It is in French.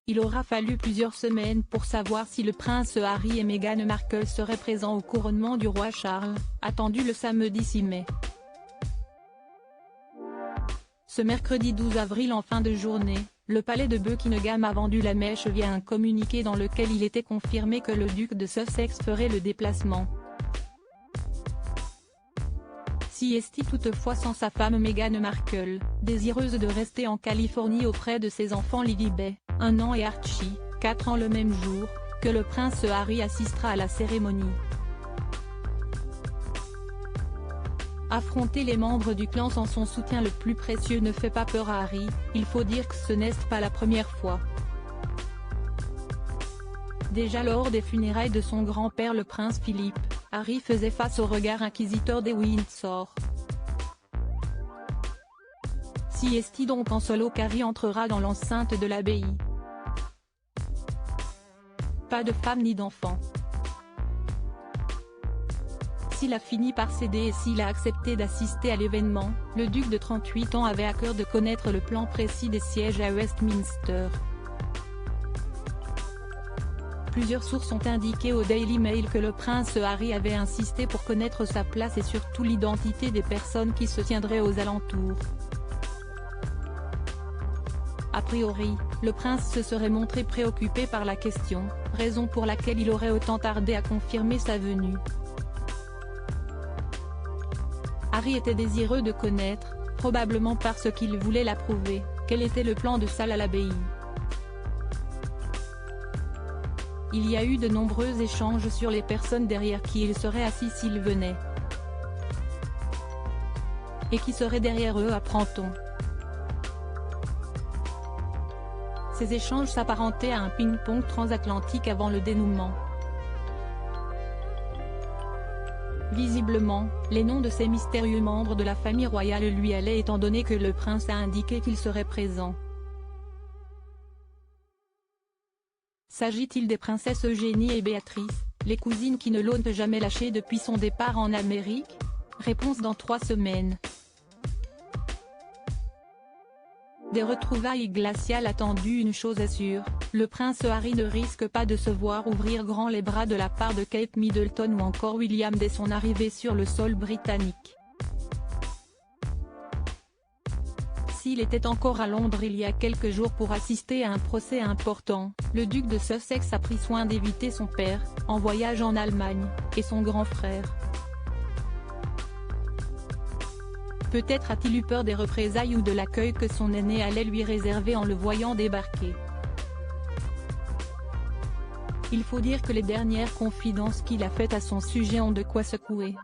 Il aura fallu plusieurs semaines pour savoir si le prince Harry et Meghan Markle seraient présents au couronnement du roi Charles, attendu le samedi 6 mai. Ce mercredi 12 avril en fin de journée, le palais de Buckingham a vendu la mèche via un communiqué dans lequel il était confirmé que le duc de Sussex ferait le déplacement. Si est-il toutefois sans sa femme Meghan Markle, désireuse de rester en Californie auprès de ses enfants Lilibet, 1 an et Archie, 4 ans le même jour, que le prince Harry assistera à la cérémonie. Affronter les membres du clan sans son soutien le plus précieux ne fait pas peur à Harry, il faut dire que ce n'est pas la première fois. Déjà lors des funérailles de son grand-père le prince Philippe, Harry faisait face au regard inquisiteur des Windsor. Si est-il donc en solo qu'Harry entrera dans l'enceinte de l'abbaye. Pas de femme ni d'enfant. S'il a fini par céder et s'il a accepté d'assister à l'événement, le duc de 38 ans avait à cœur de connaître le plan précis des sièges à Westminster. Plusieurs sources ont indiqué au Daily Mail que le prince Harry avait insisté pour connaître sa place et surtout l'identité des personnes qui se tiendraient aux alentours. A priori, le prince se serait montré préoccupé par la question, raison pour laquelle il aurait autant tardé à confirmer sa venue. Harry était désireux de connaître, probablement parce qu'il voulait l'approuver, quel était le plan de salle à l'abbaye. Il y a eu de nombreux échanges sur les personnes derrière qui il serait assis s'il venait. Et qui serait derrière eux apprend-on. Ces échanges s'apparentaient à un ping-pong transatlantique avant le dénouement. Visiblement, les noms de ces mystérieux membres de la famille royale lui allaient étant donné que le prince a indiqué qu'il serait présent. S'agit-il des princesses Eugénie et Béatrice, les cousines qui ne l'ont jamais lâché depuis son départ en Amérique? Réponse dans 3 semaines. Des retrouvailles glaciales attendues. Une chose est sûre, le prince Harry ne risque pas de se voir ouvrir grand les bras de la part de Kate Middleton ou encore William dès son arrivée sur le sol britannique. S'il était encore à Londres il y a quelques jours pour assister à un procès important, le duc de Sussex a pris soin d'éviter son père, en voyage en Allemagne, et son grand frère. Peut-être a-t-il eu peur des représailles ou de l'accueil que son aîné allait lui réserver en le voyant débarquer. Il faut dire que les dernières confidences qu'il a faites à son sujet ont de quoi secouer.